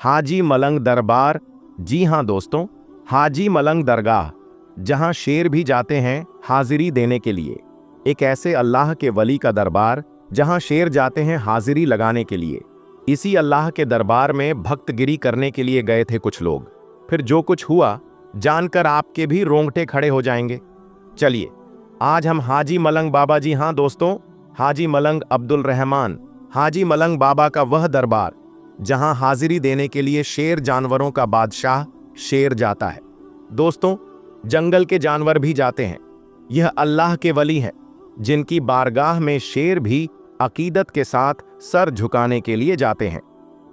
हाजी मलंग दरबार। जी हाँ दोस्तों, हाजी मलंग दरगाह, जहाँ शेर भी जाते हैं हाजिरी देने के लिए। एक ऐसे अल्लाह के वली का दरबार जहाँ शेर जाते हैं हाजिरी लगाने के लिए। इसी अल्लाह के दरबार में भक्तगिरी करने के लिए गए थे कुछ लोग। फिर जो कुछ हुआ जानकर आपके भी रोंगटे खड़े हो जाएंगे। चलिए, आज हम हाजी मलंग बाबा, जी हाँ दोस्तों, हाजी मलंग अब्दुल रहमान, हाजी मलंग बाबा का वह दरबार जहां हाजिरी देने के लिए शेर, जानवरों का बादशाह शेर जाता है। दोस्तों, जंगल के जानवर भी जाते हैं। यह अल्लाह के वली हैं जिनकी बारगाह में शेर भी अकीदत के साथ सर झुकाने के लिए जाते हैं।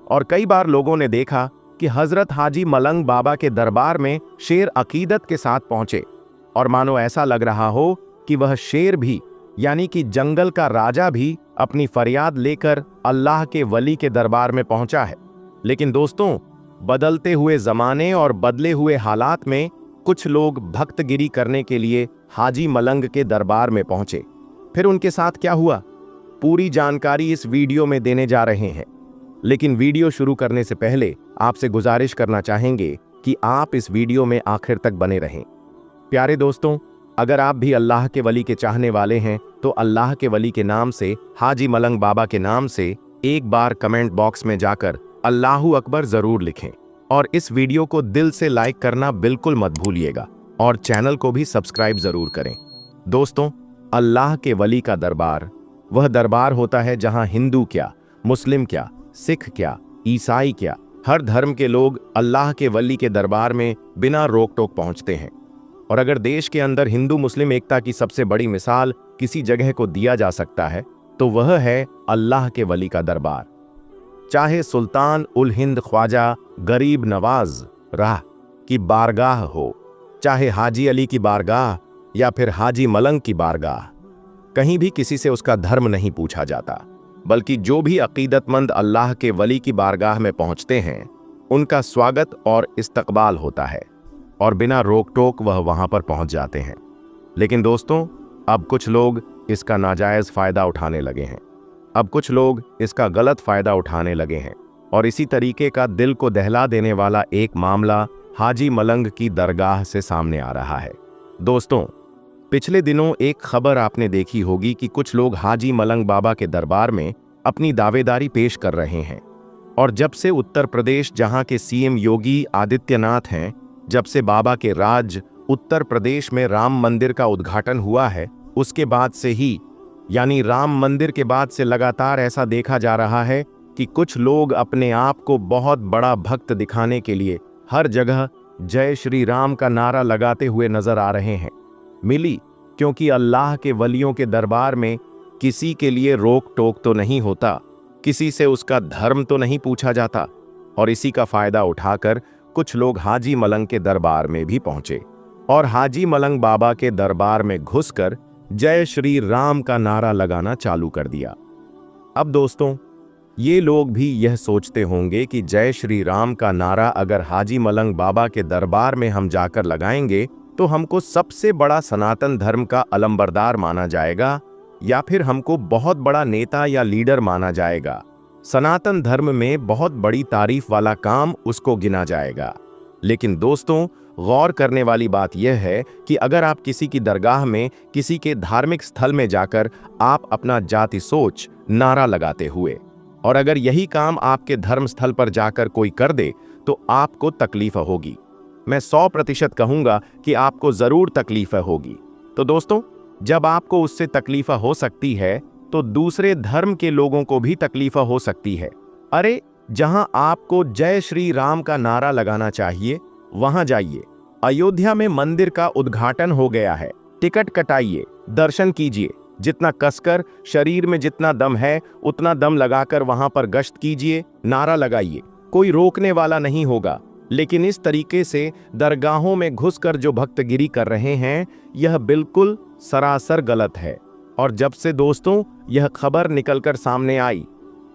और कई बार लोगों ने देखा कि हजरत हाजी मलंग बाबा के दरबार में शेर अकीदत के साथ पहुंचे और मानो ऐसा लग रहा हो कि वह शेर भी, यानी कि जंगल का राजा भी, अपनी फरियाद लेकर अल्लाह के वली के दरबार में पहुंचा है। लेकिन दोस्तों, बदलते हुए जमाने और बदले हुए हालात में कुछ लोग भक्तगिरी करने के लिए हाजी मलंग के दरबार में पहुंचे। फिर उनके साथ क्या हुआ, पूरी जानकारी इस वीडियो में देने जा रहे हैं। लेकिन वीडियो शुरू करने से पहले आपसे गुजारिश करना चाहेंगे कि आप इस वीडियो में आखिर तक बने रहें। प्यारे दोस्तों, अगर आप भी अल्लाह के वली के चाहने वाले हैं तो अल्लाह के वली के नाम से, हाजी मलंग बाबा के नाम से एक बार कमेंट बॉक्स में जाकर अल्लाहू अकबर जरूर लिखें और इस वीडियो को दिल से लाइक करना बिल्कुल मत भूलिएगा और चैनल को भी सब्सक्राइब जरूर करें। दोस्तों, अल्लाह के वली का दरबार वह दरबार होता है जहां हिंदू क्या, मुस्लिम क्या, सिख क्या, ईसाई क्या, हर धर्म के लोग अल्लाह के वली के दरबार में बिना रोक टोक पहुंचते हैं। और अगर देश के अंदर हिंदू मुस्लिम एकता की सबसे बड़ी मिसाल किसी जगह को दिया जा सकता है तो वह है अल्लाह के वली का दरबार। चाहे सुल्तान उल हिंद ख्वाजा गरीब नवाज राह की बारगाह हो, चाहे हाजी अली की बारगाह या फिर हाजी मलंग की बारगाह, कहीं भी किसी से उसका धर्म नहीं पूछा जाता, बल्कि जो भी अकीदतमंद अल्लाह के वली की बारगाह में पहुंचते हैं उनका स्वागत और इस्तकबाल होता है और बिना रोक टोक वह वहां पर पहुंच जाते हैं। लेकिन दोस्तों, अब कुछ लोग इसका नाजायज फायदा उठाने लगे हैं। अब कुछ लोग इसका गलत फायदा उठाने लगे हैं और इसी तरीके का दिल को दहला देने वाला एक मामला हाजी मलंग की दरगाह से सामने आ रहा है। दोस्तों, पिछले दिनों एक खबर आपने देखी होगी कि कुछ लोग हाजी मलंग बाबा के दरबार में अपनी दावेदारी पेश कर रहे हैं। और जब से उत्तर प्रदेश, जहां के सीएम योगी आदित्यनाथ हैं, जब से बाबा के राज उत्तर प्रदेश में राम मंदिर का उद्घाटन हुआ है, उसके बाद से ही, यानी राम मंदिर के बाद से लगातार ऐसा देखा जा रहा है कि कुछ लोग अपने आप को बहुत बड़ा भक्त दिखाने के लिए हर जगह जय श्री राम का नारा लगाते हुए नजर आ रहे हैं। मिली, क्योंकि अल्लाह के वलियों के दरबार में किसी के लिए रोक टोक तो नहीं होता, किसी से उसका धर्म तो नहीं पूछा जाता, और इसी का फायदा उठाकर कुछ लोग हाजी मलंग के दरबार में भी पहुंचे और हाजी मलंग बाबा के दरबार में घुसकर जय श्री राम का नारा लगाना चालू कर दिया। अब दोस्तों, ये लोग भी यह सोचते होंगे कि जय श्री राम का नारा अगर हाजी मलंग बाबा के दरबार में हम जाकर लगाएंगे तो हमको सबसे बड़ा सनातन धर्म का अलंबरदार माना जाएगा या फिर हमको बहुत बड़ा नेता या लीडर माना जाएगा। सनातन धर्म में बहुत बड़ी तारीफ वाला काम उसको गिना जाएगा। लेकिन दोस्तों, गौर करने वाली बात यह है कि अगर आप किसी की दरगाह में, किसी के धार्मिक स्थल में जाकर आप अपना जाति सोच नारा लगाते हुए, और अगर यही काम आपके धर्म स्थल पर जाकर कोई कर दे तो आपको तकलीफ होगी। मैं 100% कहूंगा कि आपको जरूर तकलीफ होगी। तो दोस्तों, जब आपको उससे तकलीफ हो सकती है तो दूसरे धर्म के लोगों को भी तकलीफ हो सकती है। अरे, जहां आपको जय श्री राम का नारा लगाना चाहिए वहां जाइए। अयोध्या में मंदिर का उद्घाटन हो गया है, टिकट कटाइए, दर्शन कीजिए, जितना कसकर शरीर में जितना दम है उतना दम लगाकर वहां पर गश्त कीजिए, नारा लगाइए, कोई रोकने वाला नहीं होगा। लेकिन इस तरीके से दरगाहों में घुसकर जो भक्तगिरी कर रहे हैं, यह बिल्कुल सरासर गलत है। और जब से दोस्तों यह खबर निकलकर सामने आई,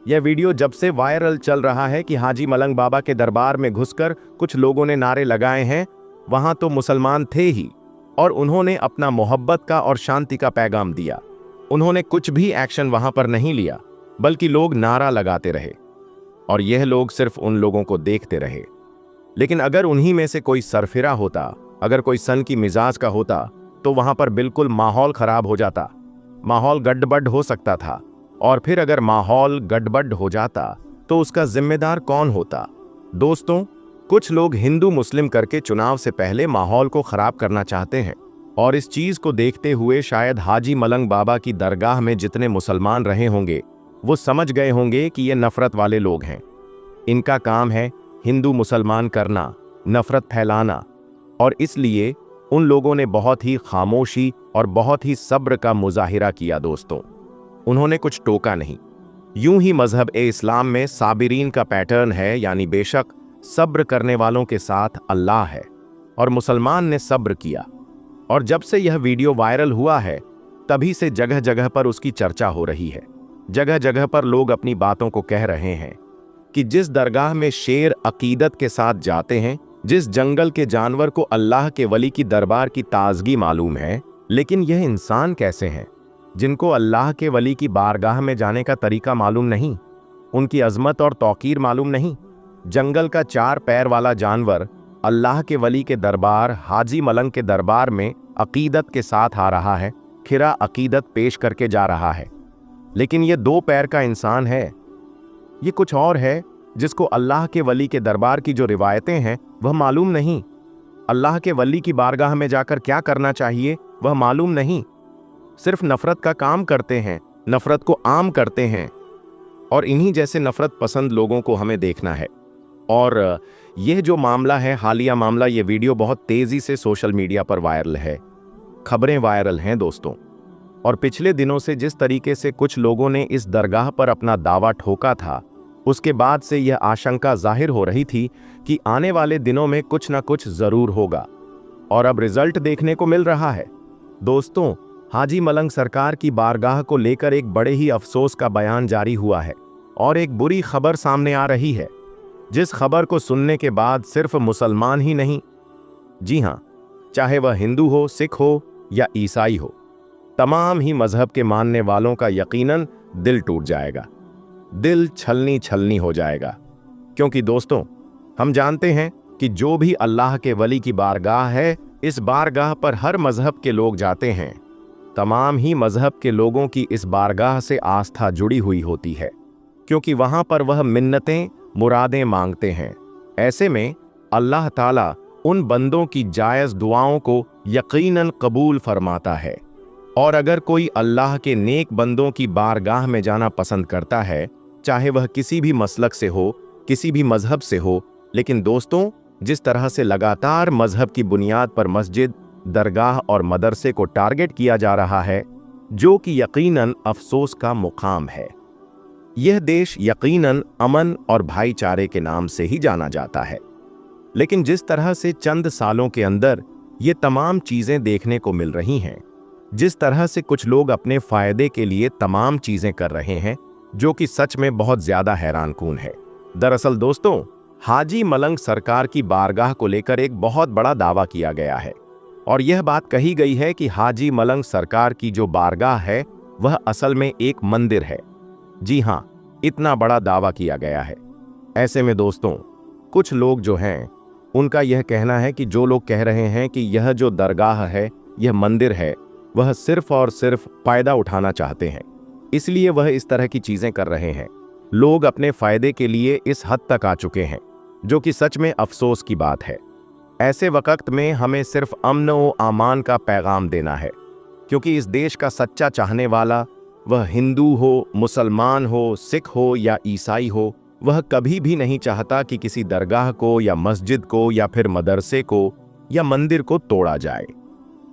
यह वीडियो जब से वायरल चल रहा है कि हाजी मलंग बाबा के दरबार में घुसकर कुछ लोगों ने नारे लगाए हैं, वहां तो मुसलमान थे ही और उन्होंने अपना मोहब्बत का और शांति का पैगाम दिया। उन्होंने कुछ भी एक्शन वहां पर नहीं लिया, बल्कि लोग नारा लगाते रहे। और यह लोग सिर्फ उन लोगों को देखते रहे। लेकिन अगर उन्हीं में से कोई सरफिरा होता, अगर कोई सन की मिजाज का होता, तो वहां पर बिल्कुल माहौल खराब हो जाता, माहौल गड़बड़ हो सकता था। और फिर अगर माहौल गड़बड़ हो जाता तो उसका जिम्मेदार कौन होता? दोस्तों, कुछ लोग हिंदू मुस्लिम करके चुनाव से पहले माहौल को खराब करना चाहते हैं, और इस चीज को देखते हुए शायद हाजी मलंग बाबा की दरगाह में जितने मुसलमान रहे होंगे वो समझ गए होंगे कि ये नफरत वाले लोग हैं। इनका काम है हिंदू मुसलमान करना, नफरत फैलाना, और इसलिए उन लोगों ने बहुत ही खामोशी और बहुत ही सब्र का मुजाहिरा किया। दोस्तों, उन्होंने कुछ टोका नहीं। यूं ही मजहब ए इस्लाम में साबिरीन का पैटर्न है, यानी बेशक सब्र करने वालों के साथ अल्लाह है, और मुसलमान ने सब्र किया। और जब से यह वीडियो वायरल हुआ है तभी से जगह जगह पर उसकी चर्चा हो रही है। जगह जगह पर लोग अपनी बातों को कह रहे हैं कि जिस दरगाह में शेर अकीदत के साथ जाते हैं, जिस जंगल के जानवर को अल्लाह के वली की दरबार की ताजगी मालूम है, लेकिन यह इंसान कैसे हैं जिनको अल्लाह के वली की बारगाह में जाने का तरीका मालूम नहीं, उनकी अजमत और तौकीर मालूम नहीं। जंगल का 4 पैर वाला जानवर अल्लाह के वली के दरबार हाजी मलंग के दरबार में अकीदत के साथ आ रहा है, खिरा अकीदत पेश करके जा रहा है। लेकिन यह 2 पैर का इंसान है, ये कुछ और है जिसको अल्लाह के वली के दरबार की जो रिवायतें हैं वह मालूम नहीं। अल्लाह के वली की बारगाह में जाकर क्या करना चाहिए वह मालूम नहीं। सिर्फ नफरत का काम करते हैं, नफरत को आम करते हैं, और इन्हीं जैसे नफरत पसंद लोगों को हमें देखना है। और यह जो मामला है, हालिया मामला, यह वीडियो बहुत तेजी से सोशल मीडिया पर वायरल है, खबरें वायरल हैं दोस्तों। और पिछले दिनों से जिस तरीके से कुछ लोगों ने इस दरगाह पर अपना दावा ठोका था, उसके बाद से यह आशंका जाहिर हो रही थी कि आने वाले दिनों में कुछ ना कुछ जरूर होगा, और अब रिजल्ट देखने को मिल रहा है। दोस्तों, हाजी मलंग सरकार की बारगाह को लेकर एक बड़े ही अफसोस का बयान जारी हुआ है, और एक बुरी खबर सामने आ रही है, जिस खबर को सुनने के बाद सिर्फ मुसलमान ही नहीं, जी हां, चाहे वह हिंदू हो, सिख हो या ईसाई हो, तमाम ही मजहब के मानने वालों का यकीनन दिल टूट जाएगा, दिल छलनी छलनी हो जाएगा। क्योंकि दोस्तों, हम जानते हैं कि जो भी अल्लाह के वली की बारगाह है, इस बारगाह पर हर मजहब के लोग जाते हैं। तमाम ही मजहब के लोगों की इस बारगाह से आस्था जुड़ी हुई होती है, क्योंकि वहां पर वह मिन्नतें, मुरादें मांगते हैं। ऐसे में अल्लाह ताला उन बंदों की जायज़ दुआओं को यकीनन कबूल फरमाता है। और अगर कोई अल्लाह के नेक बंदों की बारगाह में जाना पसंद करता है, चाहे वह किसी भी मसलक से हो, किसी भी मजहब से हो, लेकिन दोस्तों, जिस तरह से लगातार मजहब की बुनियाद पर मस्जिद, दरगाह और मदरसे को टारगेट किया जा रहा है, जो कि यकीनन अफसोस का मुकाम है। यह देश यकीनन अमन और भाईचारे के नाम से ही जाना जाता है, लेकिन जिस तरह से चंद सालों के अंदर ये तमाम चीजें देखने को मिल रही हैं, जिस तरह से कुछ लोग अपने फायदे के लिए तमाम चीजें कर रहे हैं, जो कि सच में बहुत ज्यादा हैरानकुन है। दरअसल दोस्तों, हाजी मलंग सरकार की बारगाह को लेकर एक बहुत बड़ा दावा किया गया है, और यह बात कही गई है कि हाजी मलंग सरकार की जो बारगाह है वह असल में एक मंदिर है। जी हां, इतना बड़ा दावा किया गया है। ऐसे में दोस्तों, कुछ लोग जो हैं, उनका यह कहना है कि जो लोग कह रहे हैं कि यह जो दरगाह है, यह मंदिर है, वह सिर्फ और सिर्फ फायदा उठाना चाहते हैं, इसलिए वह इस तरह की चीजें कर रहे हैं। लोग अपने फायदे के लिए इस हद तक आ चुके हैं, जो कि सच में अफसोस की बात है। ऐसे वक्त में हमें सिर्फ अमन व आमान का पैगाम देना है, क्योंकि इस देश का सच्चा चाहने वाला, वह हिंदू हो, मुसलमान हो, सिख हो या ईसाई हो, वह कभी भी नहीं चाहता कि किसी दरगाह को या मस्जिद को या फिर मदरसे को या मंदिर को तोड़ा जाए।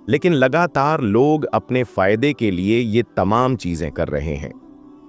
लेकिन लगातार लोग अपने फायदे के लिए ये तमाम चीजें कर रहे हैं।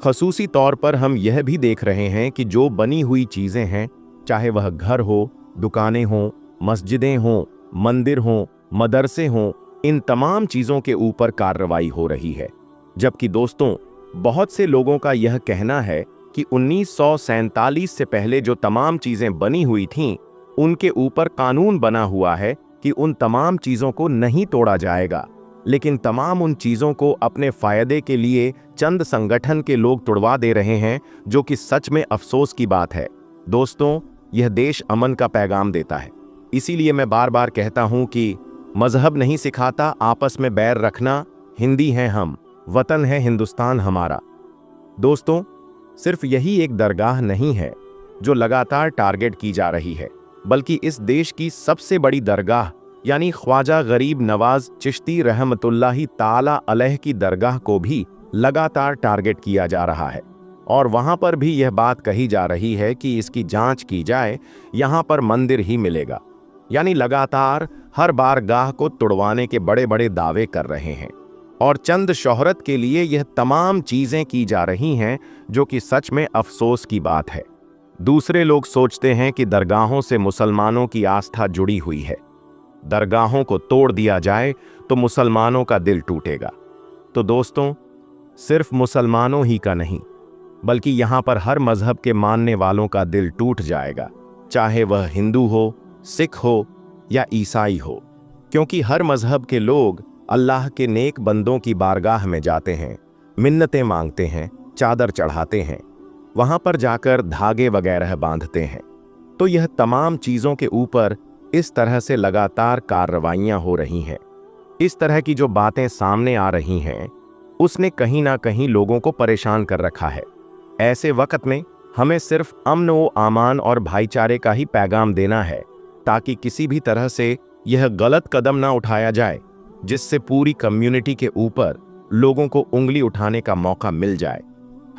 खसूसी तौर पर हम यह भी देख रहे हैं कि जो बनी हुई चीजें हैं, चाहे वह घर हो, दुकानें हों, मस्जिदें हों, मंदिर हों, मदरसे हों, इन तमाम चीजों के ऊपर कार्रवाई हो रही है। जबकि दोस्तों, बहुत से लोगों का यह कहना है कि 1947 से पहले जो तमाम चीजें बनी हुई थीं, उनके ऊपर कानून बना हुआ है कि उन तमाम चीजों को नहीं तोड़ा जाएगा। लेकिन तमाम उन चीज़ों को अपने फायदे के लिए चंद संगठन के लोग तुड़वा दे रहे हैं, जो कि सच में अफसोस की बात है। दोस्तों, यह देश अमन का पैगाम देता है। इसीलिए मैं बार बार कहता हूं कि मजहब नहीं सिखाता आपस में बैर रखना, हिंदी हैं हम, वतन है हिंदुस्तान हमारा। दोस्तों, सिर्फ यही एक दरगाह नहीं है जो लगातार टारगेट की जा रही है, बल्कि इस देश की सबसे बड़ी दरगाह यानी ख्वाजा गरीब नवाज चिश्ती रहमतुल्लाही ताला अलैह की दरगाह को भी लगातार टारगेट किया जा रहा है। और वहां पर भी यह बात कही जा रही है कि इसकी जांच की जाए, यहां पर मंदिर ही मिलेगा। यानी लगातार हर बारगाह को तुड़वाने के बड़े बड़े दावे कर रहे हैं और चंद शोहरत के लिए यह तमाम चीजें की जा रही हैं, जो कि सच में अफसोस की बात है। दूसरे लोग सोचते हैं कि दरगाहों से मुसलमानों की आस्था जुड़ी हुई है, दरगाहों को तोड़ दिया जाए तो मुसलमानों का दिल टूटेगा। तो दोस्तों, सिर्फ मुसलमानों ही का नहीं, बल्कि यहां पर हर मजहब के मानने वालों का दिल टूट जाएगा, चाहे वह हिंदू हो, सिख हो या ईसाई हो। क्योंकि हर मजहब के लोग अल्लाह के नेक बंदों की बारगाह में जाते हैं, मिन्नतें मांगते हैं, चादर चढ़ाते हैं, वहां पर जाकर धागे वगैरह बांधते हैं। तो यह तमाम चीज़ों के ऊपर इस तरह से लगातार कार्रवाइयां हो रही हैं। इस तरह की जो बातें सामने आ रही हैं, उसने कहीं ना कहीं लोगों को परेशान कर रखा है। ऐसे वक्त में हमें सिर्फ अमन व आमान और भाईचारे का ही पैगाम देना है, ताकि किसी भी तरह से यह गलत कदम ना उठाया जाए, जिससे पूरी कम्युनिटी के ऊपर लोगों को उंगली उठाने का मौका मिल जाए।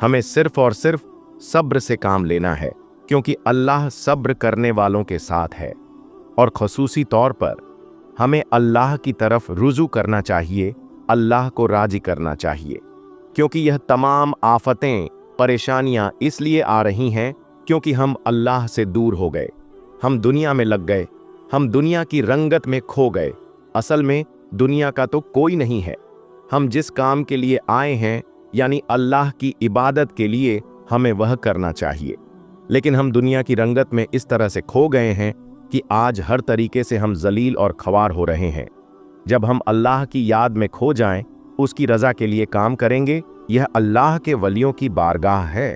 हमें सिर्फ और सिर्फ सब्र से काम लेना है, क्योंकि अल्लाह सब्र करने वालों के साथ है। और खसूसी तौर पर हमें अल्लाह की तरफ रुजू करना चाहिए, अल्लाह को राजी करना चाहिए। क्योंकि यह तमाम आफतें, परेशानियां इसलिए आ रही हैं क्योंकि हम अल्लाह से दूर हो गए, हम दुनिया में लग गए, हम दुनिया की रंगत में खो गए। असल में दुनिया का तो कोई नहीं है। हम जिस काम के लिए आए हैं, यानी अल्लाह की इबादत के लिए, हमें वह करना चाहिए। लेकिन हम दुनिया की रंगत में इस तरह से खो गए हैं कि आज हर तरीके से हम जलील और ख्वार हो रहे हैं। जब हम अल्लाह की याद में खो जाएं, उसकी रजा के लिए काम करेंगे, यह अल्लाह के वलियों की बारगाह है,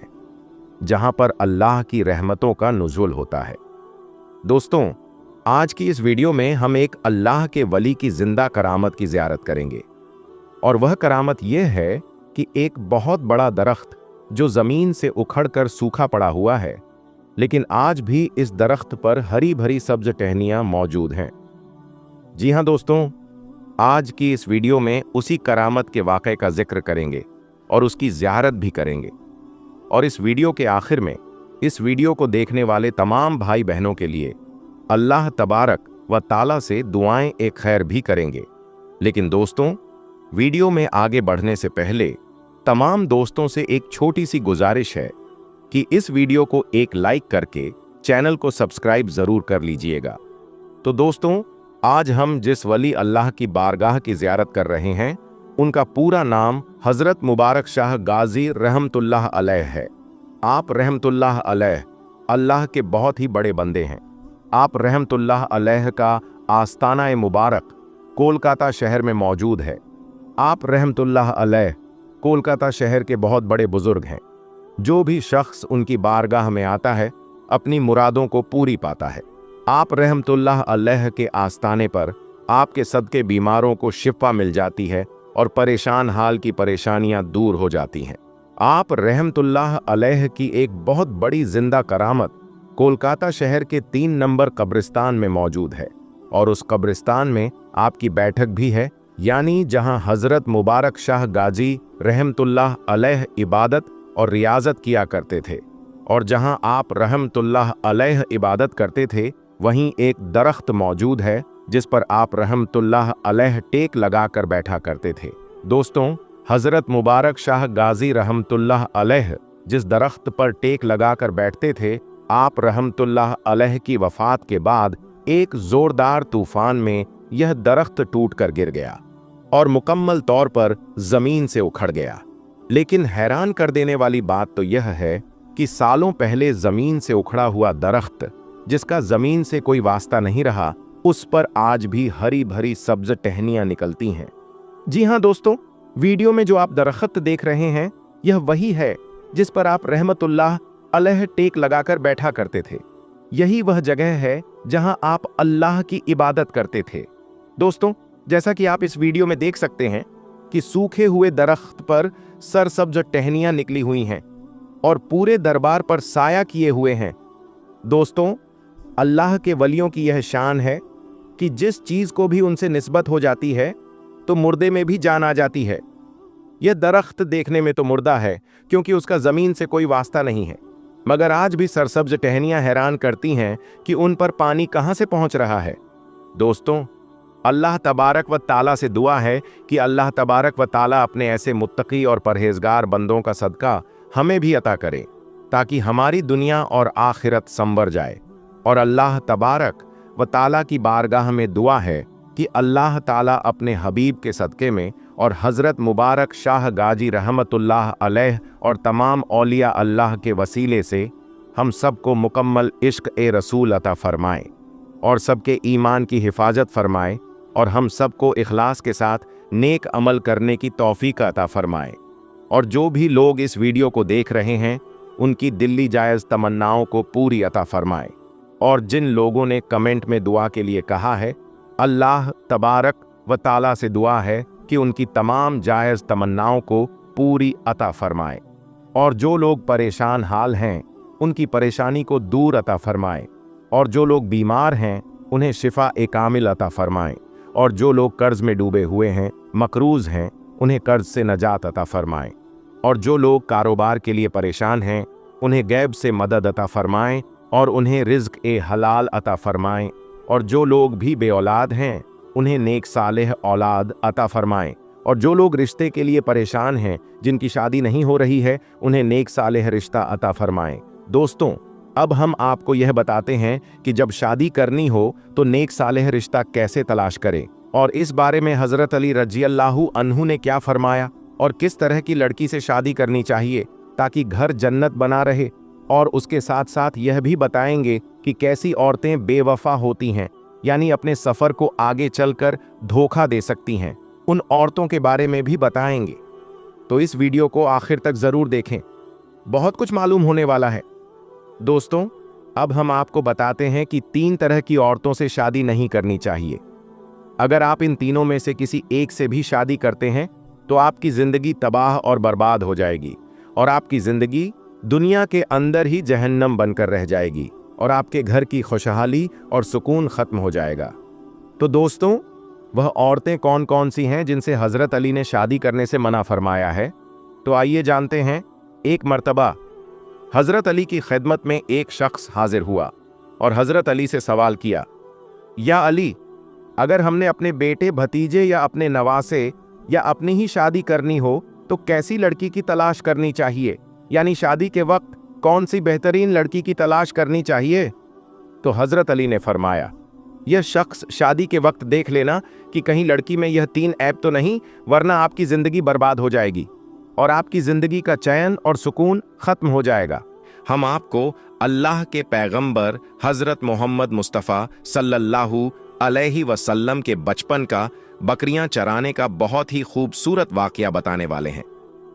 जहां पर अल्लाह की रहमतों का नुज़ुल होता है। दोस्तों, आज की इस वीडियो में हम एक अल्लाह के वली की जिंदा करामत की ज़ियारत करेंगे। और वह करामत यह है कि एक बहुत बड़ा दरख्त जो ज़मीन से उखड़कर सूखा पड़ा हुआ है, लेकिन आज भी इस दरख्त पर हरी भरी सब्ज टहनियां मौजूद हैं। जी हाँ दोस्तों, आज की इस वीडियो में उसी करामत के वाक़े का जिक्र करेंगे और उसकी ज़ियारत भी करेंगे। और इस वीडियो के आखिर में इस वीडियो को देखने वाले तमाम भाई बहनों के लिए अल्लाह तबारक व ताला से दुआएं एक खैर भी करेंगे। लेकिन दोस्तों, वीडियो में आगे बढ़ने से पहले तमाम दोस्तों से एक छोटी सी गुजारिश है कि इस वीडियो को एक लाइक करके चैनल को सब्सक्राइब ज़रूर कर लीजिएगा। तो दोस्तों, आज हम जिस वली अल्लाह की बारगाह की ज़ियारत कर रहे हैं, उनका पूरा नाम हज़रत मुबारक शाह गाजी रहमतुल्लाह अलैह है। आप रहमतुल्लाह अलैह अल्लाह के बहुत ही बड़े बंदे हैं। आप रहमतुल्लाह अलैह का आस्ताना मुबारक कोलकाता शहर में मौजूद है। आप रहमतुल्लाह अलैह कोलकाता शहर के बहुत बड़े बुजुर्ग हैं। जो भी शख्स उनकी बारगाह में आता है, अपनी मुरादों को पूरी पाता है। आप रहमतुल्लाह अलैह के आस्ताने पर आपके सदके बीमारों को शिफा मिल जाती है और परेशान हाल की परेशानियां दूर हो जाती हैं। आप रहमतुल्लाह अलैह की एक बहुत बड़ी जिंदा करामत कोलकाता शहर के 3 नंबर कब्रिस्तान में मौजूद है, और उस कब्रिस्तान में आपकी बैठक भी है, यानी जहां हज़रत मुबारक शाह गाजी रहमतुल्लाह अलैह इबादत और रियाजत किया करते थे। और जहां आप रहमतुल्लाह अलैह इबादत करते थे, वहीं एक दरख्त मौजूद है जिस पर आप रहमतुल्लाह अलैह टेक लगाकर बैठा करते थे। दोस्तों, हज़रत मुबारक शाह गाजी रहमतुल्लाह अलैह जिस दरख्त पर टेक लगाकर बैठते थे, आप रहमतुल्लाह अलैह की वफ़ात के बाद एक ज़ोरदार तूफान में यह दरख्त टूट कर गिर गया और मुकम्मल तौर पर ज़मीन से उखड़ गया। लेकिन हैरान कर देने वाली बात तो यह है कि सालों पहले ज़मीन से उखड़ा हुआ दरख्त, जिसका ज़मीन से कोई वास्ता नहीं रहा, उस पर आज भी हरी भरी सब्ज टहनियाँ निकलती हैं। जी हाँ दोस्तों, वीडियो में जो आप दरख्त देख रहे हैं यह वही है जिस पर आप रहमतुल्लाह अलैह टेक लगाकर बैठा करते थे। यही वह जगह है जहां आप अल्लाह की इबादत करते थे। दोस्तों, जैसा कि आप इस वीडियो में देख सकते हैं कि सूखे हुए दरख्त पर सरसब्ज टहनियां निकली हुई हैं और पूरे दरबार पर साया किए हुए हैं। दोस्तों, अल्लाह के वलियों की यह शान है कि जिस चीज को भी उनसे निस्बत हो जाती है तो मुर्दे में भी जान आ जाती है। यह दरख्त देखने में तो मुर्दा है क्योंकि उसका जमीन से कोई वास्ता नहीं है, मगर आज भी सरसब्ज टहनियां हैरान करती हैं कि उन पर पानी कहां से पहुंच रहा है। दोस्तों, अल्लाह तबारक व ताला से दुआ है कि अल्लाह तबारक व ताला अपने ऐसे मुत्तकी और परहेजगार बंदों का सदका हमें भी अता करे ताकि हमारी दुनिया और आखिरत संवर जाए। और अल्लाह तबारक व ताला की बारगाह में दुआ है कि अल्लाह ताला अपने हबीब के सदक़े में और हज़रत मुबारक शाह गाजी रहमतुल्लाह अलैह और तमाम औलिया अल्लाह के वसीले से हम सबको मुकम्मल इश्क ए रसूल अता फरमाए और सबके ईमान की हिफाजत फरमाए और हम सबको इखलास के साथ नेक अमल करने की तौफीक अता फरमाए। और जो भी लोग इस वीडियो को देख रहे हैं उनकी दिल्ली जायज़ तमन्नाओं को पूरी अता फरमाए। और जिन लोगों ने कमेंट में दुआ के लिए कहा है, अल्लाह तबारक व ताला से दुआ है कि उनकी तमाम जायज़ तमन्नाओं को पूरी अता फरमाए। और जो लोग परेशान हाल हैं उनकी परेशानी को दूर अता फरमाए। और जो लोग बीमार हैं उन्हें शिफा ए कामिल अता फरमाए। और जो लोग कर्ज में डूबे हुए हैं, मकरूज़ हैं, उन्हें कर्ज से नजात अता फरमाए। और जो लोग कारोबार के लिए परेशान हैं उन्हें गैब से मदद अता फरमाएं और उन्हें रिज़्क़ ए हलाल अता फरमाएं। और जो लोग भी बेऔलाद हैं उन्हें नेक सालेह औलाद अता फरमाएं। और जो लोग रिश्ते के लिए परेशान हैं, जिनकी शादी नहीं हो रही है, उन्हें नेक सालेह रिश्ता अता फरमाएं। दोस्तों, अब हम आपको यह बताते हैं कि जब शादी करनी हो तो नेक सालेह रिश्ता कैसे तलाश करें और इस बारे में हज़रत अली रज़ियल्लाहु अन्हु ने क्या फरमाया और किस तरह की लड़की से शादी करनी चाहिए ताकि घर जन्नत बना रहे। और उसके साथ साथ यह भी बताएंगे कि कैसी औरतें बेवफा होती हैं, यानी अपने सफ़र को आगे चलकर धोखा दे सकती हैं। उन औरतों के बारे में भी बताएंगे। तो इस वीडियो को आखिर तक ज़रूर देखें, बहुत कुछ मालूम होने वाला है। दोस्तों, अब हम आपको बताते हैं कि 3 तरह की औरतों से शादी नहीं करनी चाहिए। अगर आप इन तीनों में से किसी एक से भी शादी करते हैं तो आपकी ज़िंदगी तबाह और बर्बाद हो जाएगी और आपकी ज़िंदगी दुनिया के अंदर ही जहन्नम बनकर रह जाएगी और आपके घर की खुशहाली और सुकून ख़त्म हो जाएगा। तो दोस्तों, वह औरतें कौन कौन सी हैं जिनसे हज़रत अली ने शादी करने से मना फरमाया है? तो आइए जानते हैं। एक मर्तबा हज़रत अली की खिदमत में एक शख्स हाजिर हुआ और हज़रत अली से सवाल किया, या अली, अगर हमने अपने बेटे, भतीजे या अपने नवासे या अपनी ही शादी करनी हो तो कैसी लड़की की तलाश करनी चाहिए, यानी शादी के वक्त कौन सी बेहतरीन लड़की की तलाश करनी चाहिए? तो हज़रत अली ने फरमाया, यह शख्स शादी के वक्त देख लेना कि कहीं लड़की में यह 3 ऐब तो नहीं, वरना आपकी ज़िंदगी बर्बाद हो जाएगी और आपकी ज़िंदगी का चैन और सुकून ख़त्म हो जाएगा। हम आपको अल्लाह के पैगंबर हज़रत मोहम्मद मुस्तफ़ा सल्लल्लाहु अलैहि वसल्लम के बचपन का बकरियां चराने का बहुत ही खूबसूरत वाक़या बताने वाले हैं,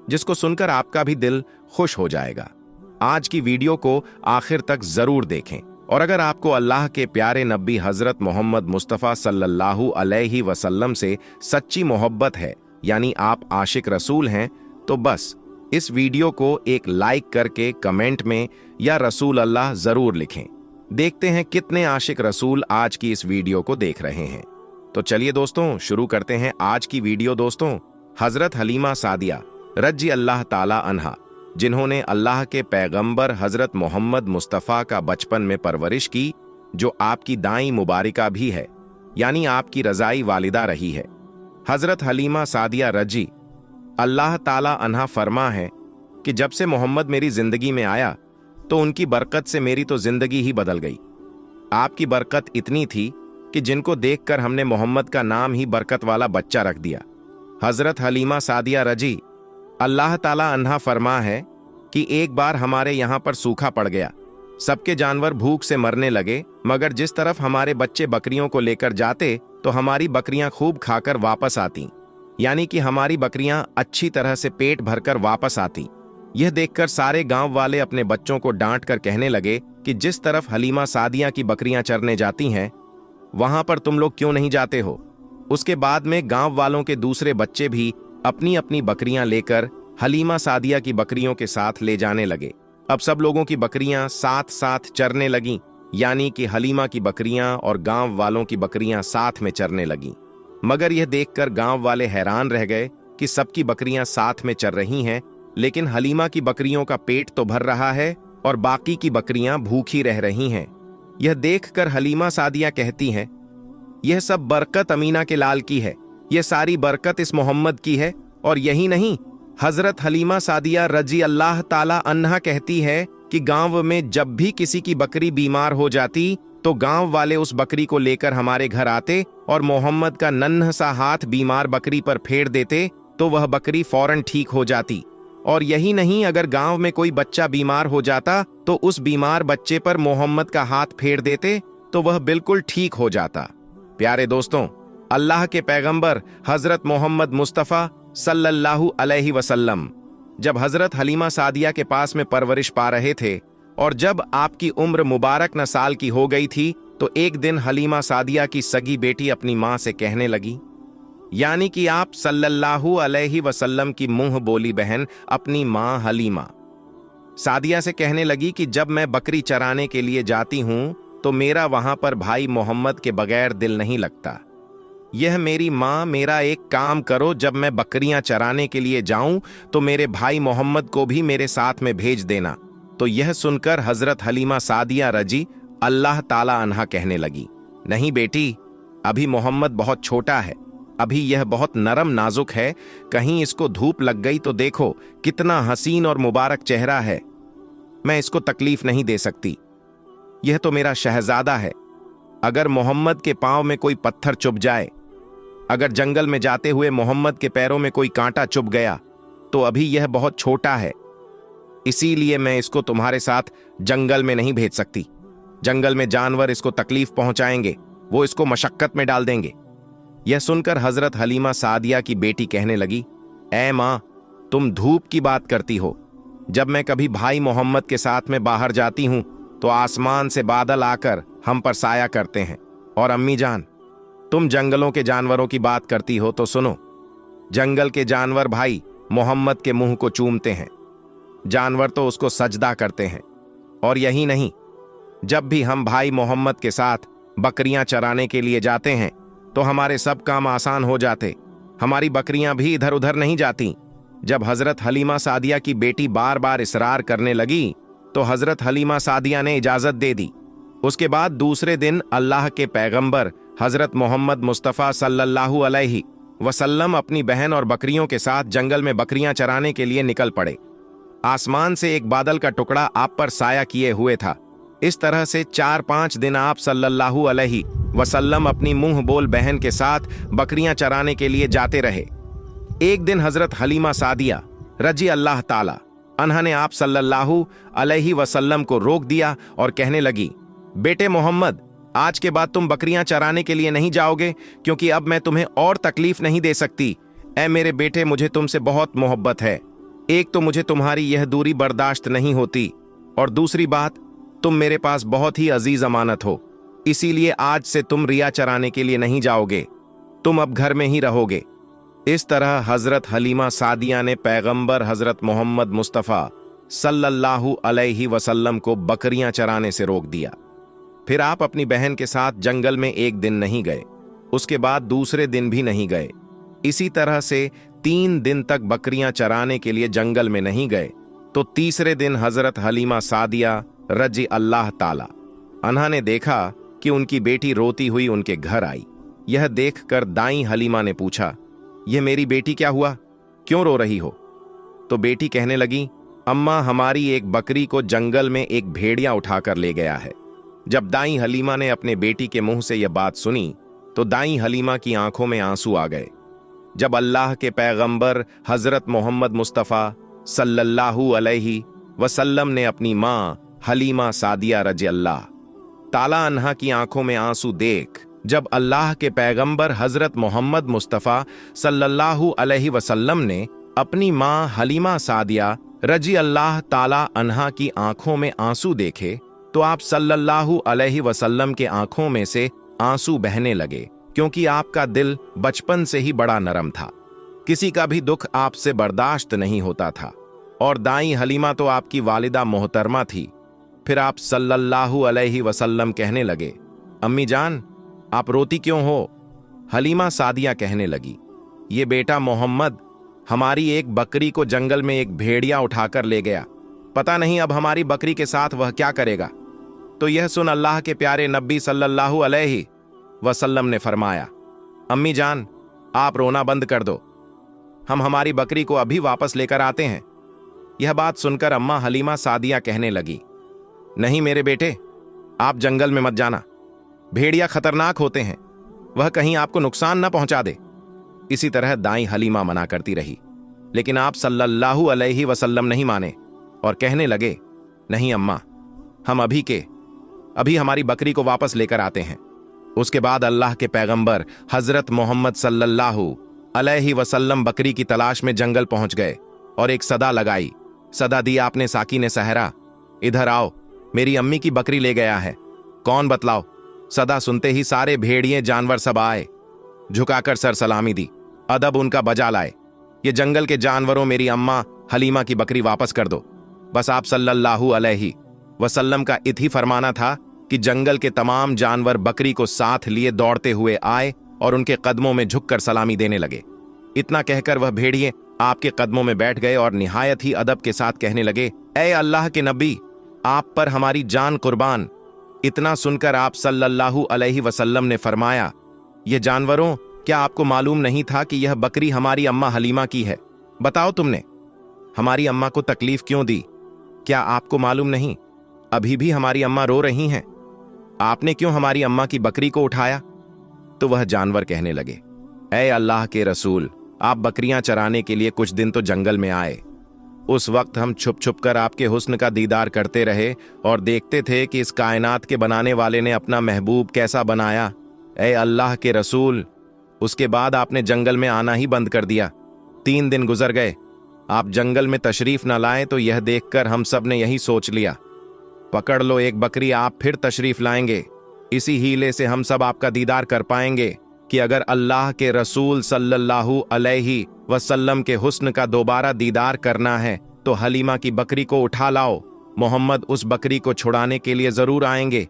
जिसको सुनकर आपका भी दिल खुश हो जाएगा। आज की वीडियो को आखिर तक ज़रूर देखें और अगर आपको अल्लाह के प्यारे नबी हज़रत मोहम्मद मुस्तफ़ा सल्लल्लाहु अलैहि वसल्लम से सच्ची मोहब्बत है, यानी आप आशिक रसूल हैं, तो बस इस वीडियो को एक लाइक करके कमेंट में या रसूल अल्लाह ज़रूर लिखें। देखते हैं कितने आशिक रसूल आज की इस वीडियो को देख रहे हैं। तो चलिए दोस्तों, शुरू करते हैं आज की वीडियो। दोस्तों, हज़रत हलीमा सादिया रज़ी अल्लाह ताला अन्हा, जिन्होंने अल्लाह के पैगंबर हज़रत मोहम्मद मुस्तफ़ा का बचपन में परवरिश की, जो आपकी दाई मुबारिका भी है, यानी आपकी रज़ाई वालिदा रही है। हज़रत हलीमा सादिया रज़ी अल्लाह ताला अन्हा फरमा है कि जब से मोहम्मद मेरी ज़िंदगी में आया तो उनकी बरकत से मेरी तो ज़िंदगी ही बदल गई। आपकी बरकत इतनी थी कि जिनको देखकर हमने मोहम्मद का नाम ही बरकत वाला बच्चा रख दिया। हज़रत हलीमा सादिया रज़ी अल्लाह ताला अन्हा फरमा है कि एक बार हमारे यहाँ पर सूखा पड़ गया, सबके जानवर भूख से मरने लगे, मगर जिस तरफ हमारे बच्चे बकरियों को लेकर जाते तो हमारी बकरियां खूब खाकर वापस आती। यानी कि हमारी बकरियां अच्छी तरह से पेट भरकर वापस आती। यह देखकर सारे गांव वाले अपने बच्चों को डांट कर कहने लगे कि जिस तरफ हलीमा सादिया की बकरियां चरने जाती हैं, वहां पर तुम लोग क्यों नहीं जाते हो। उसके बाद में गांव वालों के दूसरे बच्चे भी अपनी अपनी बकरियां लेकर हलीमा सादिया की बकरियों के साथ ले जाने लगे। अब सब लोगों की बकरियां साथ साथ चरने लगीं, यानी कि हलीमा की बकरियां और गांव वालों की बकरियां साथ में चरने लगीं। मगर यह देखकर गांव वाले हैरान रह गए कि सबकी बकरियां साथ में चर रही हैं, लेकिन हलीमा की बकरियों का पेट तो भर रहा है और बाकी की बकरियां भूखी रह रही हैं। यह देखकर हलीमा सादिया कहती हैं, यह सब बरकत अमीना के लाल की है, यह सारी बरकत इस मोहम्मद की है। और यही नहीं, हजरत हलीमा सादिया रजी अल्लाह ताला अन्हा कहती है कि गांव में जब भी किसी की बकरी बीमार हो जाती तो गांव वाले उस बकरी को लेकर हमारे घर आते और मोहम्मद का नन्हा सा हाथ बीमार बकरी पर फेर देते तो वह बकरी फौरन ठीक हो जाती। और यही नहीं, अगर गांव में कोई बच्चा बीमार हो जाता तो उस बीमार बच्चे पर मोहम्मद का हाथ फेर देते तो वह बिल्कुल ठीक हो जाता। प्यारे दोस्तों, अल्लाह के पैगंबर हजरत मोहम्मद मुस्तफ़ा सल्लल्लाहु अलैहि वसल्लम जब हजरत हलीमा सादिया के पास में परवरिश पा रहे थे और जब आपकी उम्र मुबारक न साल की हो गई थी, तो एक दिन हलीमा सादिया की सगी बेटी अपनी मां से कहने लगी, यानी कि आप सल्लल्लाहु अलैहि वसल्लम की मुंह बोली बहन अपनी मां हलीमा सादिया से कहने लगी कि जब मैं बकरी चराने के लिए जाती हूं तो मेरा वहां पर भाई मोहम्मद के बगैर दिल नहीं लगता। यह मेरी मां, मेरा एक काम करो, जब मैं बकरियां चराने के लिए जाऊं तो मेरे भाई मोहम्मद को भी मेरे साथ में भेज देना। तो यह सुनकर हजरत हलीमा सादिया रजी अल्लाह ताला अन्हा कहने लगी, नहीं बेटी, अभी मोहम्मद बहुत छोटा है, अभी यह बहुत नरम नाजुक है, कहीं इसको धूप लग गई तो देखो कितना हसीन और मुबारक चेहरा है, मैं इसको तकलीफ नहीं दे सकती। यह तो मेरा शहजादा है, अगर मोहम्मद के पांव में कोई पत्थर चुभ जाए, अगर जंगल में जाते हुए मोहम्मद के पैरों में कोई कांटा चुभ गया तो अभी यह बहुत छोटा है, इसीलिए मैं इसको तुम्हारे साथ जंगल में नहीं भेज सकती। जंगल में जानवर इसको तकलीफ पहुंचाएंगे, वो इसको मशक्कत में डाल देंगे। यह सुनकर हजरत हलीमा सादिया की बेटी कहने लगी, ऐ मां, तुम धूप की बात करती हो, जब मैं कभी भाई मोहम्मद के साथ में बाहर जाती हूं तो आसमान से बादल आकर हम पर साया करते हैं। और अम्मी जान, तुम जंगलों के जानवरों की बात करती हो तो सुनो, जंगल के जानवर भाई मोहम्मद के मुंह को चूमते हैं, जानवर तो उसको सजदा करते हैं। और यही नहीं, जब भी हम भाई मोहम्मद के साथ बकरियां चराने के लिए जाते हैं तो हमारे सब काम आसान हो जाते, हमारी बकरियां भी इधर उधर नहीं जाती। जब हजरत हलीमा सादिया की बेटी बार बार इसरार करने लगी तो हजरत हलीमा सादिया ने इजाजत दे दी। उसके बाद दूसरे दिन अल्लाह के पैगंबर हजरत मोहम्मद मुस्तफ़ा सल्लल्लाहु अलैहि वसल्लम अपनी बहन और बकरियों के साथ जंगल में बकरियां चराने के लिए निकल पड़े। आसमान से एक बादल का टुकड़ा आप पर साया किए हुए था। इस तरह से 4-5 दिन आप सल्लल्लाहु अलैहि वसल्लम अपनी मुंह बोल बहन के साथ बकरियां चराने के लिए जाते रहे। एक दिन हजरत हलीमा सादिया रजी अल्लाह ताला अन्हा ने आप सल्लल्लाहु अलैहि वसल्लम को रोक दिया और कहने लगी, बेटे मोहम्मद, आज के बाद तुम बकरियां चराने के लिए नहीं जाओगे, क्योंकि अब मैं तुम्हें और तकलीफ नहीं दे सकती। ऐ मेरे बेटे, मुझे तुमसे बहुत मोहब्बत है। एक तो मुझे तुम्हारी यह दूरी बर्दाश्त नहीं होती, और दूसरी बात, तुम मेरे पास बहुत ही अजीज अमानत हो, इसीलिए आज से तुम रिया चराने के लिए नहीं जाओगे, तुम अब घर में ही रहोगे। इस तरह हजरत हलीमा सादिया ने पैगंबर हजरत मोहम्मद मुस्तफ़ा सल्लल्लाहु अलैहि वसल्लम को बकरियां चराने से रोक दिया। फिर आप अपनी बहन के साथ जंगल में एक दिन नहीं गए, उसके बाद दूसरे दिन भी नहीं गए। इसी तरह से 3 दिन तक बकरियां चराने के लिए जंगल में नहीं गए। तो तीसरे दिन हजरत हलीमा सादिया रजी अल्लाह ताला अन्हा ने देखा कि उनकी बेटी रोती हुई उनके घर आई। यह देखकर दाई हलीमा ने पूछा, यह मेरी बेटी क्या हुआ, क्यों रो रही हो? तो बेटी कहने लगी, अम्मा, हमारी एक बकरी को जंगल में एक भेड़िया उठाकर ले गया है। जब दाई हलीमा ने अपने बेटी के मुंह से यह बात सुनी तो दाई हलीमा की आंखों में आंसू आ गए। जब अल्लाह के पैगंबर हजरत मोहम्मद मुस्तफ़ा सल्लल्लाहु अलैहि वसल्लम ने अपनी मां हलीमा सादिया रजी अल्लाह ताला अन्हा की आंखों में आंसू देख जब अल्लाह के पैगंबर हजरत मोहम्मद मुस्तफ़ा सल्लल्लाहु अलैहि वसल्लम ने अपनी मां हलीमा सादिया रजी अल्लाह ताला अन्हा की आंखों में आंसू देखे तो आप सल्लल्लाहु अलैहि वसल्लम के आंखों में से आंसू बहने लगे, क्योंकि आपका दिल बचपन से ही बड़ा नरम था। किसी का भी दुख आपसे बर्दाश्त नहीं होता था। और दाई हलीमा तो आपकी वालिदा मोहतरमा थी। फिर आप सल्लल्लाहु अलैहि वसल्लम कहने लगे, अम्मी जान, आप रोती क्यों हो? हलीमा सादिया कहने लगी, ये बेटा मोहम्मद हमारी एक बकरी को जंगल में एक भेड़िया उठाकर ले गया। पता नहीं अब हमारी बकरी के साथ वह क्या करेगा। तो यह सुन अल्लाह के प्यारे नबी सल्लल्लाहु अलैहि वसल्लम ने फरमाया, अम्मी जान, आप रोना बंद कर दो, हम हमारी बकरी को अभी वापस लेकर आते हैं। यह बात सुनकर अम्मा हलीमा सादिया कहने लगी, नहीं मेरे बेटे, आप जंगल में मत जाना, भेड़िया खतरनाक होते हैं, वह कहीं आपको नुकसान न पहुंचा दे। इसी तरह दाई हलीमा मना करती रही, लेकिन आप सल्लल्लाहु अलैहि वसल्लम नहीं माने और कहने लगे, नहीं अम्मा, हम अभी हमारी बकरी को वापस लेकर आते हैं। उसके बाद अल्लाह के पैगंबर हजरत मोहम्मद सल्लल्लाहु अलैहि वसल्लम बकरी की तलाश में जंगल पहुंच गए और एक सदा लगाई। सदा दी आपने साकी ने सहरा, इधर आओ, मेरी अम्मी की बकरी ले गया है, कौन बतलाओ। सदा सुनते ही सारे भेड़िए जानवर सब आए, झुकाकर सर सलामी दी, अदब उनका बजा लाए, ये जंगल के जानवरों, मेरी अम्मा हलीमा की बकरी वापस कर दो। बस आप सल्लल्लाहु अलैहि वसल्लम का इतही फरमाना था कि जंगल के तमाम जानवर बकरी को साथ लिए दौड़ते हुए आए और उनके कदमों में झुककर सलामी देने लगे। इतना कहकर वह भेड़िए आपके कदमों में बैठ गए और निहायत ही अदब के साथ कहने लगे, ए अल्लाह के नबी, आप पर हमारी जान कुर्बान। इतना सुनकर आप सल्लल्लाहु अलैहि वसल्लम ने फरमाया, यह जानवरों, क्या आपको मालूम नहीं था कि यह बकरी हमारी अम्मा हलीमा की है? बताओ तुमने हमारी अम्मा को तकलीफ क्यों दी? क्या आपको मालूम नहीं अभी भी हमारी अम्मा रो रही हैं? आपने क्यों हमारी अम्मा की बकरी को उठाया? तो वह जानवर कहने लगे, ए अल्लाह के रसूल, आप बकरियां चराने के लिए कुछ दिन तो जंगल में आए। उस वक्त हम छुप छुप कर आपके हुस्न का दीदार करते रहे और देखते थे कि इस कायनात के बनाने वाले ने अपना महबूब कैसा बनाया। ए अल्लाह के रसूल, उसके बाद आपने जंगल में आना ही बंद कर दिया। 3 दिन गुजर गए, आप जंगल में तशरीफ न लाए तो यह देखकर हम सब ने यही सोच लिया, पकड़ लो एक बकरी, आप फिर तशरीफ लाएंगे। इसी हीले से हम सब आपका दीदार कर पाएंगे कि अगर अल्लाह के रसूल सल्लल्लाहु अलैहि वसल्लम के हुस्न का दोबारा दीदार करना है तो हलीमा की बकरी को उठा लाओ। मोहम्मद उस बकरी को छुड़ाने के लिए जरूर आएंगे,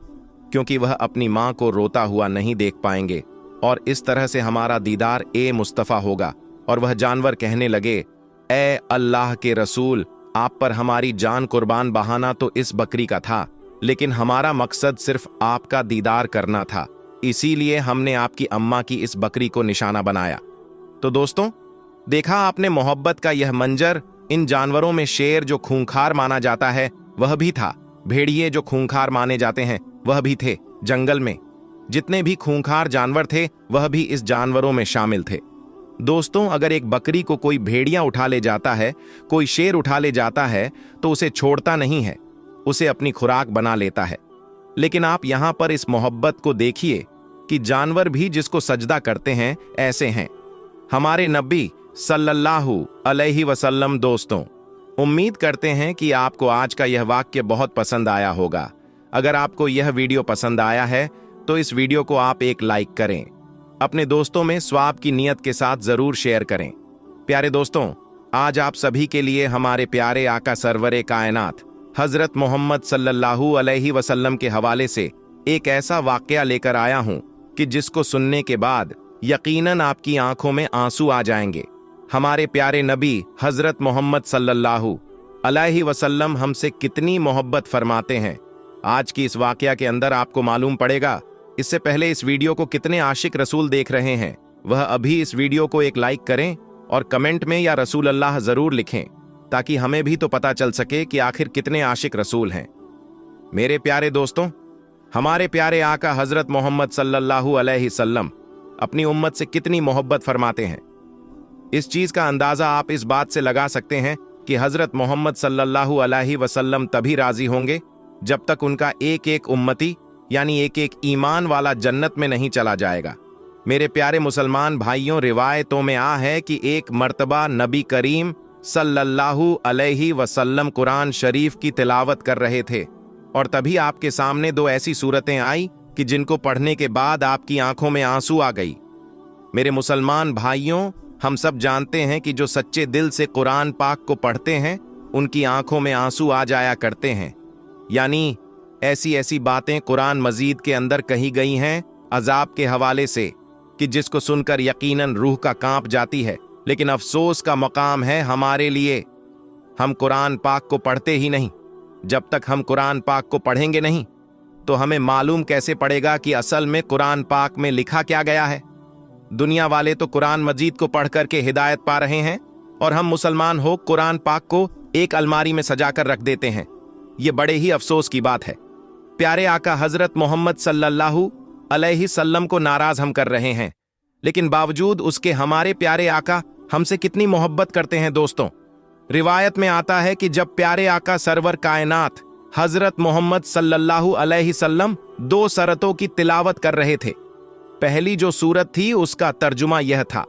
क्योंकि वह अपनी मां को रोता हुआ नहीं देख पाएंगे और इस तरह से हमारा दीदार ए मुस्तफ़ा होगा। और वह जानवर कहने लगे, ए अल्लाह के रसूल, आप पर हमारी जान कुर्बान बहाना तो इस बकरी का था, लेकिन हमारा मकसद सिर्फ आपका दीदार करना था, इसीलिए हमने आपकी अम्मा की इस बकरी को निशाना बनाया। तो दोस्तों, देखा आपने मोहब्बत का यह मंजर। इन जानवरों में शेर जो खूंखार माना जाता है वह भी था, भेड़िए जो खूंखार माने जाते हैं वह भी थे। जंगल में जितने भी खूंखार जानवर थे वह भी इस जानवरों में शामिल थे। दोस्तों, अगर एक बकरी को कोई भेड़िया उठा ले जाता है, कोई शेर उठा ले जाता है तो उसे छोड़ता नहीं है, उसे अपनी खुराक बना लेता है। लेकिन आप यहां पर इस मोहब्बत को देखिए कि जानवर भी जिसको सजदा करते हैं ऐसे हैं हमारे नबी सल्लल्लाहु अलैहि वसल्लम। दोस्तों, उम्मीद करते हैं कि आपको आज का यह वाक्य बहुत पसंद आया होगा। अगर आपको यह वीडियो पसंद आया है तो इस वीडियो को आप एक लाइक करें, अपने दोस्तों में स्वाब की नियत के साथ जरूर शेयर करें। प्यारे दोस्तों, आज आप सभी के लिए हमारे प्यारे आका सरवरे कायनात हजरत मोहम्मद सल्लल्लाहु अलैहि वसल्लम के हवाले से एक ऐसा वाकया लेकर आया हूं कि जिसको सुनने के बाद यकीनन आपकी आंखों में आंसू आ जाएंगे। हमारे प्यारे नबी हजरत मोहम्मद सल्लल्लाहु अलैहि वसल्लम हमसे कितनी मोहब्बत फरमाते हैं, आज की इस वाकया के अंदर आपको मालूम पड़ेगा। इससे पहले इस वीडियो को कितने आशिक रसूल देख रहे हैं, वह अभी इस वीडियो को एक लाइक करें और कमेंट में या रसूल अल्लाह जरूर लिखें, ताकि हमें भी तो पता चल सके कि आखिर कितने आशिक रसूल हैं। मेरे प्यारे दोस्तों, हमारे प्यारे आका हजरत मोहम्मद सल्लल्लाहु अलैहि वसल्लम अपनी उम्मत से कितनी मोहब्बत फरमाते हैं। इस चीज का अंदाजा आप इस बात से लगा सकते हैं कि हजरत मोहम्मद सल्लल्लाहु अलैहि वसल्लम तभी राजी होंगे जब तक उनका एक एक उम्मती यानी एक एक ईमान वाला जन्नत में नहीं चला जाएगा। मेरे प्यारे मुसलमान भाइयों, रिवायतों में आ है कि एक मर्तबा नबी करीम सल्लल्लाहु अलैहि वसल्लम कुरान शरीफ की तिलावत कर रहे थे और तभी आपके सामने दो ऐसी सूरतें आई कि जिनको पढ़ने के बाद आपकी आंखों में आंसू आ गई। मेरे मुसलमान भाइयों, हम सब जानते हैं कि जो सच्चे दिल से कुरान पाक को पढ़ते हैं उनकी आंखों में आंसू आ जाया करते हैं। यानी ऐसी ऐसी बातें कुरान मजीद के अंदर कही गई हैं अजाब के हवाले से कि जिसको सुनकर यकीनन रूह का कांप जाती है। लेकिन अफसोस का मकाम है हमारे लिए, हम कुरान पाक को पढ़ते ही नहीं। जब तक हम कुरान पाक को पढ़ेंगे नहीं तो हमें मालूम कैसे पड़ेगा कि असल में कुरान पाक में लिखा क्या गया है। दुनिया वाले तो कुरान मजीद को पढ़ करके हिदायत पा रहे हैं और हम मुसलमान हो कुरान पाक को एक अलमारी में सजाकर रख देते हैं। ये बड़े ही अफसोस की बात है। प्यारे आका हजरत मोहम्मद सल्लल्लाहु अलैहि सल्लम को नाराज हम कर रहे हैं, लेकिन बावजूद उसके हमारे प्यारे आका हमसे कितनी मोहब्बत करते हैं। दोस्तों, रिवायत में आता है कि जब प्यारे आका सरवर कायनात हजरत मोहम्मद सल्लल्लाहु अलैहि सल्लम दो सरतों की तिलावत कर रहे थे। पहली जो सूरत थी उसका तर्जुमा यह था,